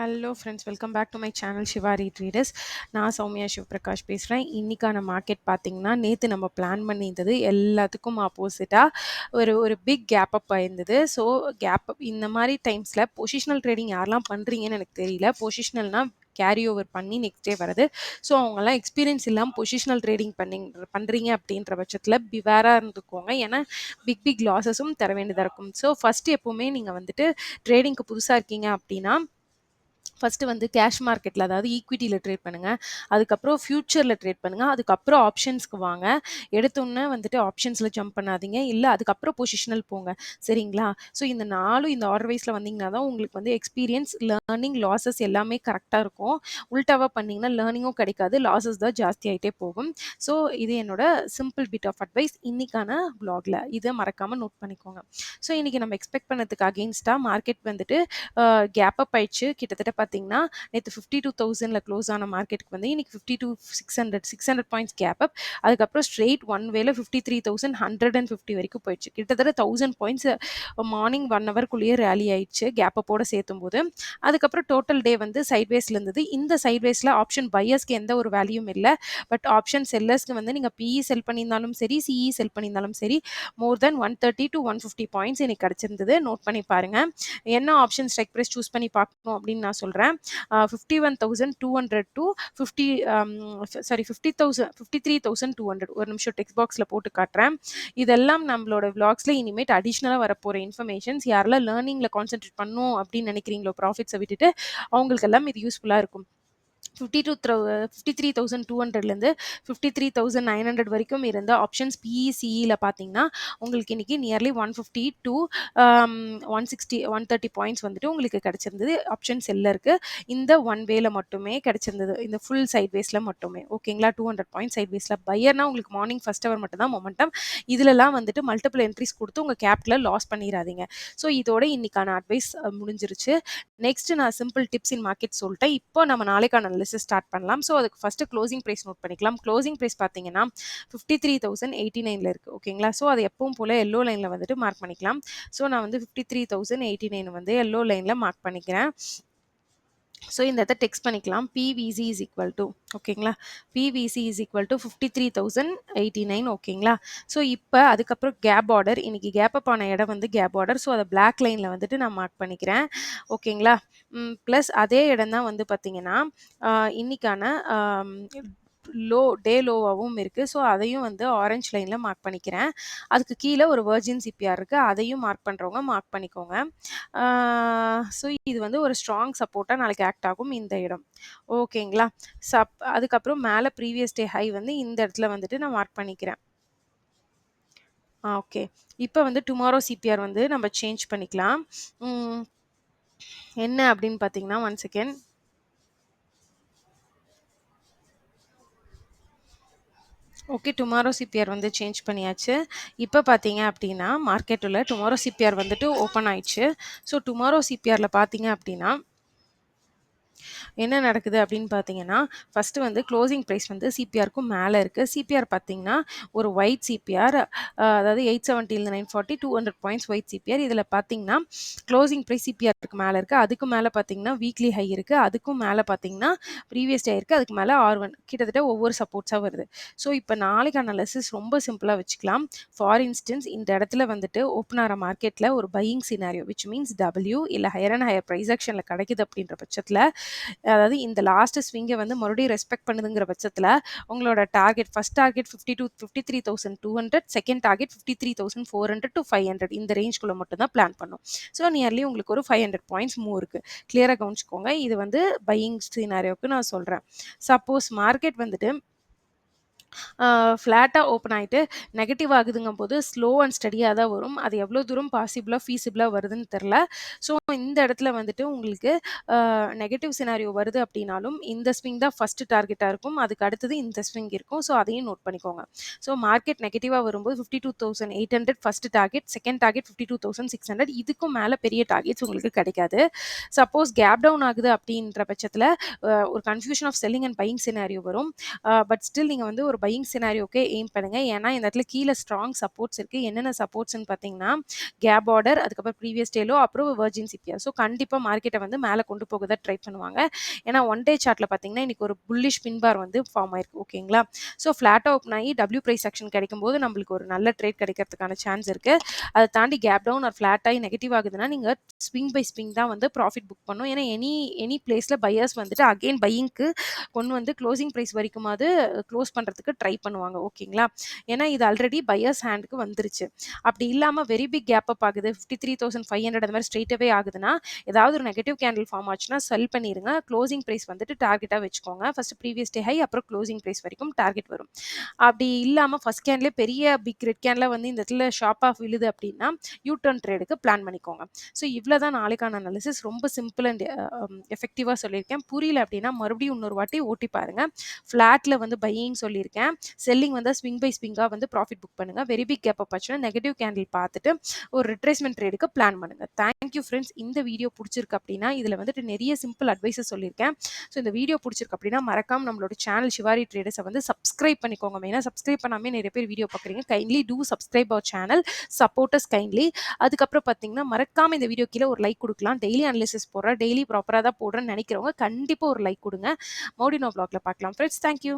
Hello friends, welcome back to my channel Sivari traders. நான் சௌமியா சிவபிரகாஷ் பேசுகிறேன். இன்றைக்கான மார்க்கெட் பார்த்திங்கன்னா, நேற்று நம்ம பிளான் பண்ணியிருந்தது எல்லாத்துக்கும் ஆப்போசிட்டாக ஒரு ஒரு பிக் கேப் அப் ஆயிருந்தது. ஸோ கேப் அப் இந்த மாதிரி டைம்ஸில் பொசிஷனல் ட்ரேடிங் யாரெல்லாம் பண்ணுறீங்கன்னு எனக்கு தெரியல. பொசிஷனல்னால் கேரி ஓவர் பண்ணி நெக்ஸ்ட் டே வருது. ஸோ அவங்கெல்லாம் எக்ஸ்பீரியன்ஸ் இல்லாமல் பொசிஷனல் ட்ரேடிங் பண்ணுறீங்க அப்படின்ற பட்சத்தில் பிவேராக இருந்துக்கோங்க. ஏன்னா பிக் லாஸஸும் தர வேண்டியதாக இருக்கும். ஸோ ஃபஸ்ட்டு எப்போவுமே நீங்கள் வந்துட்டு ட்ரேடிங்க்கு புதுசாக இருக்கீங்க அப்படின்னா ஃபஸ்ட்டு வந்து கேஷ் மார்க்கெட்டில், அதாவது ஈக்விட்டியில் ட்ரேட் பண்ணுங்கள். அதுக்கப்புறம் ஃப்யூச்சரில் ட்ரேட் பண்ணுங்கள். அதுக்கப்புறம் ஆப்ஷன்ஸ்க்கு வாங்க. எடுத்தோன்னே வந்துட்டு ஆப்ஷன்ஸில் ஜம்ப் பண்ணாதீங்க. இல்லை அதுக்கப்புறம் பொசிஷனல் போங்க. சரிங்களா? ஸோ இந்த இந்த ஆர்டர் வைஸில் வந்தீங்கன்னா தான் உங்களுக்கு வந்து எக்ஸ்பீரியன்ஸ், லேர்னிங், லாஸஸ் எல்லாமே கரெக்டாக இருக்கும். உல்டாவாக பண்ணிங்கன்னா லேர்னிங்கும் கிடைக்காது, லாஸஸ் தான் ஜாஸ்தி ஆகிட்டே போகும். ஸோ இது என்னோட சிம்பிள் பிட் ஆஃப் அட்வைஸ் இன்னைக்கான வ்ளாகில். இதை மறக்காமல் நோட் பண்ணிக்கோங்க. ஸோ இன்றைக்கி நம்ம எக்ஸ்பெக்ட் பண்ணதுக்கு அகெயின்ஸ்டாக மார்க்கெட் வந்துட்டு கேப் அப் ஆயிடுச்சு. கிட்டத்தட்ட பார்த்தீங்கன்னா நேற்று 52,000ல் க்ளோஸ் ஆன மார்க்கெட்டுக்கு வந்து இன்னைக்கு 52,600 பாயிண்ட்ஸ் கேப் அப். அதுக்கப்புறம் ஸ்ட்ரெயிட் ஒன் வேல 53,150 வரைக்கும் போயிடுச்சு. கிட்டத்தட்ட 1000 பாயிண்ட்ஸ் மார்னிங் 1 ஹவர்க்குள்ளேயே ரேலி ஆயிடுச்சு கேப் அப்போட சேர்த்தும் போது. அதுக்கப்புறம் டோட்டல் டே வந்து சைட்வேஸில் இருந்தது. இந்த சைட்வேஸில் ஆப்ஷன் பையர்ஸ்க்கு எந்த ஒரு வேல்யூம் இல்லை. பட் ஆப்ஷன் செல்லர்ஸ்க்கு வந்து நீங்கள் பிஇ செல் பண்ணியிருந்தாலும் சரி, சிஇ செல் பண்ணியிருந்தாலும் சரி, மோர் தென் 130 to 150 பாயிண்ட்ஸ் எனக்கு கிடச்சிருந்தது. நோட் பண்ணி பாருங்கள். என்ன ஆப்ஷன் ஸ்ட்ரைக் ப்ரைஸ் சூஸ் பண்ணி பார்க்கணும் அப்படின்னு நான் சொல்கிறேன். 51,200 to 53,200. ஒரு நிமிஷம் டெக்ஸ்ட் பாக்ஸில் போட்டு காட்டுறேன். இதெல்லாம் நம்மளோட விளாக்ஸில் இனிமேட் அடிஷ்னலாக வரப்போகிற இன்ஃபர்மேஷன்ஸ். யாரெல்லாம் லேர்னிங்கில் கான்சென்ட்ரேட் பண்ணணும் அப்படின்னு நினைக்கிறீங்களோ, ப்ராஃபிட்ஸை விட்டுட்டு, அவங்களுக்கெல்லாம் இது யூஸ்ஃபுல்லாக இருக்கும். 53,200லேருந்து 53,900 வரைக்கும் இருந்த ஆப்ஷன்ஸ் பிஇசிஇயில் பார்த்தீங்கன்னா உங்களுக்கு இன்னைக்கு நியர்லி 150 to 160 130 பாயிண்ட்ஸ் வந்துட்டு உங்களுக்கு கிடைச்சிருந்தது. ஆப்ஷன் செல்லருக்கு இந்த ஒன் வேல மட்டுமே கிடைச்சிருந்தது, இந்த ஃபுல் சைட் வேஸில் மட்டுமே. ஓகேங்களா? 200 பாயிண்ட் சைட் வேஸில். பையர்னா உங்களுக்கு மார்னிங் ஃபர்ஸ்ட் ஹவர் மட்டும் தான் மொமெண்டம். இதிலலாம் வந்துட்டு மல்டிபிள் என்ட்ரிஸ் கொடுத்து உங்கள் கேபிட்டலை லாஸ் பண்ணிடாதீங்க. ஸோ இதோட இன்னைக்கான அட்வைஸ் முடிஞ்சிருச்சு. நெக்ஸ்ட் நான் சிம்பிள் டிப்ஸ் இன் மார்க்கெட் சொல்லிட்டேன். இப்போ நம்ம நாளைக்கான அனாலிசிஸ் ஸ்டார்ட் பண்ணலாம். ஸோ அதுக்கு ஃபஸ்ட்டு க்ளோசிங் ப்ரைஸ் நோட் பண்ணிக்கலாம். க்ளோசிங் ப்ரைஸ் பார்த்தீங்கன்னா 53,089ல் இருக்குது. ஓகேங்களா? ஸோ அது எப்பவும் போல் எல்லோ லைனில் வந்துட்டு மார்க் பண்ணிக்கலாம். ஸோ நான் வந்து 53,089 வந்து எல்லோ லைனில் மார்க் பண்ணிக்கிறேன். ஸோ இந்த இடத்த டெக்ஸ்ட் பண்ணிக்கலாம். பிவிசி இஸ் ஈக்குவல் டு, ஓகேங்களா, பிவிசி இஸ் ஈக்குவல் டு 53,089. ஓகேங்களா? ஸோ இப்போ அதுக்கப்புறம் கேப் ஆர்டர், இன்னைக்கு கேப் அப் ஆன இடம் வந்து கேப் ஆர்டர். ஸோ அதை பிளாக் லைனில் வந்துட்டு நான் மார்க் பண்ணிக்கிறேன். ஓகேங்களா? ப்ளஸ் அதே இடம் தான் வந்து பார்த்தீங்கன்னா இன்னைக்கான டே லோவாகவும் இருக்குது. ஸோ அதையும் வந்து ஆரஞ்ச் லைனில் மார்க் பண்ணிக்கிறேன். அதுக்கு கீழே ஒரு வெர்ஜின் சிபிஆர் இருக்குது, அதையும் மார்க் பண்ணுறவங்க மார்க் பண்ணிக்கோங்க. ஸோ இது வந்து ஒரு ஸ்ட்ராங் சப்போர்ட்டாக நாளைக்கு ஆக்ட் ஆகும் இந்த இடம். ஓகேங்களா? அதுக்கப்புறம் மேலே ப்ரீவியஸ் டே ஹை வந்து இந்த இடத்துல வந்துட்டு நான் மார்க் பண்ணிக்கிறேன். ஓகே. இப்போ வந்து டுமாரோ சிபிஆர் வந்து நம்ம சேஞ்ச் பண்ணிக்கலாம். என்ன அப்படின்னு பார்த்தீங்கன்னா, one second. Okay, tomorrow CBR வந்து சேஞ்ச் பண்ணியாச்சு. இப்போ பார்த்தீங்க அப்படின்னா மார்க்கெட்டில் டுமாரோ சிபிஆர் வந்துட்டு ஓப்பன் ஆயிடுச்சு. ஸோ டுமாரோ சிபிஆரில் பார்த்தீங்க அப்படின்னா என்ன நடக்குது அப்படின்னு பார்த்தீங்கன்னா, ஃபஸ்ட்டு வந்து க்ளோசிங் ப்ரைஸ் வந்து சிபிஆருக்கும் மேலே இருக்குது. சிபிஆர் பார்த்தீங்கன்னா ஒரு ஒயிட் சிபிஆர், அதாவது 870 940 200 பாயிண்ட்ஸ் ஒயிட் சிபிஆர். இதில் பார்த்தீங்கன்னா க்ளோசிங் ப்ரைஸ் சிபிஆருக்கு மேலே இருக்குது. அதுக்கு மேலே பார்த்தீங்கன்னா வீக்லி ஹை இருக்குது. அதுக்கும் மேலே பார்த்தீங்கன்னா ப்ரீவியஸ் டே இருக்குது. அதுக்கு மேலே R1 கிட்டத்தட்ட ஒவ்வொரு சப்போர்ட்ஸாக வருது. ஸோ இப்போ நாளைக்கு அனாலிசிஸ் ரொம்ப சிம்பிளாக வச்சுக்கலாம். ஃபார் இன்ஸ்டன்ஸ் இந்த இடத்துல வந்துட்டு ஓப்பன் ஆகிற மார்க்கெட்டில் ஒரு buying scenario which means W இல்லை ஹையர் அண்ட் ஹையர் ப்ரைஸ் ஆக்ஷனில் கிடைக்குது அப்படின்ற பட்சத்தில், அதாவது இந்த லாஸ்ட் ஸ்விங்கை வந்து மறுபடியும் ரெஸ்பெக்ட் பண்ணுதுங்கிற பட்சத்தில் உங்களோட target, first target 53,200, second target 53,400 to 500 இந்த ரேஞ்ச்குள்ளே மட்டும் தான் பிளான் பண்ணும். ஸோ நியர்லி உங்களுக்கு ஒரு 500 பாயிண்ட்ஸ் மூவ் இருக்குது. கிளியராக கவனிச்சுக்கோங்க. இது வந்து பையிங் சினாரியோக்கு நான் சொல்கிறேன். சப்போஸ் மார்க்கெட் வந்துட்டு ஃப்ளாட்டாக ஓப்பன் ஆகிட்டு நெகட்டிவ் ஆகுதுங்கும் போது ஸ்லோ அண்ட் ஸ்டடியாக தான் வரும். அது எவ்வளோ தூரம் பாசிபிளாக ஃபீஸிபிளாக வருதுன்னு தெரில. ஸோ இந்த இடத்துல வந்துட்டு உங்களுக்கு நெகட்டிவ் சினாரியோ வருது அப்படின்னாலும் இந்த ஸ்விங் தான் ஃபஸ்ட்டு டார்கெட்டாக இருக்கும். அதுக்கு அடுத்தது இந்த ஸ்விங் இருக்கும். ஸோ அதையும் நோட் பண்ணிக்கோங்க. ஸோ மார்க்கெட் நெகட்டிவாக வரும்போது 52,800 ஃபஸ்ட்டு டார்கெட், செகண்ட் டார்கெட் 52,600. இதுக்கும் மேலே பெரிய டார்கெட்ஸ் உங்களுக்கு கிடைக்காது. சப்போஸ் கேப் டவுன் ஆகுது அப்படின்ற பட்சத்தில் ஒரு confusion of selling and buying scenario வரும். பட் ஸ்டில் நீங்கள் வந்து ஒரு ஒரு பையிங் சினாரியோக்கே எய்ம் பண்ணுங்க. ஏன்னா இந்த இடத்துல கீழ ஸ்ட்ராங் சப்போர்ட்ஸ் இருக்கு. என்னென்ன சப்போர்ட்ஸ்ன்னு பார்த்தீங்கன்னா, கேப் ஆர்டர், அதுக்கப்புறம் ப்ரீவியஸ் டே லோ, அப்புறம் வெர்ஜின் சிபிஆர். ஸோ கண்டிப்பா மார்க்கெட்ட வந்து மேல கொண்டு போக தான் ட்ரை பண்ணுவாங்க. ஏன்னா ஒன் டே சார்ட்ல பார்த்தீங்கன்னா, இன்னைக்கு ஒரு புல்லிஷ் பின் பார் வந்து ஃபார்ம் ஆயிருக்கு. ஓகேங்களா? ஸோ ஃப்ளாட்டா ஓப்பன் ஆகி டபிள்யூ பிரைஸ் ஆக்ஷன் கிடைக்கும்போது நம்மளுக்கு ஒரு நல்ல ட்ரேட் கிடைக்கிறதுக்கான சான்ஸ் இருக்கு. அத தாண்டி கேப் டவுன் ஆர் ஃப்ளாட் ஆகி நெகட்டிவ் ஆகுதுன்னா, நீங்க ஸ்விங் பை ஸ்விங் தான் வந்து ப்ராஃபிட் புக் பண்ணணும். ஏன்னா எனி பிளேஸ்ல பையர்ஸ் வந்துட்டு அகைன் பையிங்க்கு கொண்டு வந்து க்ளோசிங் பிரைஸ் வரைக்குமாவது க்ளோஸ் பண்றதுக்கு ட்ரை பண்ணுவாங்க. ஓகேங்களா? ஏன்னா இது ஆல்ரெடி பையர்ஸ் ஹேண்டுக்கு வந்துருச்சு. அப்படி இல்லாம வெரி பிக் கேப் அப் ஆகுது. 53,500 அந்த மாரி ஸ்ட்ரெய்ட் அவே ஆகுதுன்னா, ஏதாவது ஒரு நெகட்டிவ் கேண்டில் ஃபார்ம் ஆச்சுன்னா செல் பண்ணிருங்க. க்ளோசிங் பிரைஸ் வந்துட்டு டார்கெட்டா வச்சுக்கோங்க. ஃபர்ஸ்ட் ப்ரீவியஸ் டே ஹை, அப்புறம் க்ளோசிங் பிரைஸ் வரைக்கும் டார்கெட் வரும். அப்படி இல்லாம ஃபர்ஸ்ட் கேண்ட்லயே பெரிய பிக் ரெட் கேண்ட்ல வந்து இந்த இடத்துல ஷார்ப் ஆஃப் விழுது அப்படின்னா, யூ டர்ன் ட்ரேடுக்கு பிளான் பண்ணிக்கோங்க. ஸோ இவ்வளோ தான் நாளைக்கான அனாலிசிஸ். ரொம்ப சிம்பிள் அண்ட் எஃபெக்டிவா சொல்லியிருக்கேன். புரியல அப்படின்னா மறுபடியும் இன்னொரு வாட்டி ஓட்டி பாருங்க. ஃப்ளாட்ல வந்து பையிங் சொல்லியிருக்கேன். செல்லிங் வந்து ஸ்விங் பை ஸ்விங்கா வந்து ப்ராஃபிட் புக் பண்ணுங்க. வெரி பிக் கேப் அப் ஆச்சுன்னா நெகட்டிவ் கேண்டில் பார்த்துட்டு ஒரு ரிட்ரேஸ்மென்ட் ட்ரேடுக்கு பிளான் பண்ணுங்க. Thank you friends. இந்த வீடியோ பிடிச்சிருக்கு அப்படின்னா, இதுல வந்துட்டு நிறைய சிம்பிள் அட்வைஸஸ் சொல்லியிருக்கேன். ஸோ இந்த வீடியோ பிடிச்சிருக்கு அப்படின்னா மறக்காம நம்மளோட சேனல் சிவாரி ட்ரேடர்ஸை வந்து சப்ஸ்கிரைப் பண்ணிக்கோங்க. மெயினாக சப்ஸ்கிரைப் பண்ணாமே நிறைய பேர் வீடியோ பார்க்குறீங்க. Kindly do subscribe our channel, support us kindly. அதுக்கப்புறம் பார்த்தீங்கன்னா மறக்காம இந்த வீடியோ கீழே ஒரு லைக் கொடுக்கலாம். டெய்லி அனாலிசிஸ் போடுறேன், டெய்லி ப்ராப்பராக தான் போடுறேன்னு நினைக்கிறவங்க கண்டிப்பாக ஒரு லைக் கொடுங்க. மோடினோ பிளாக்ல பார்க்கலாம் ஃப்ரெண்ட்ஸ். Thank you.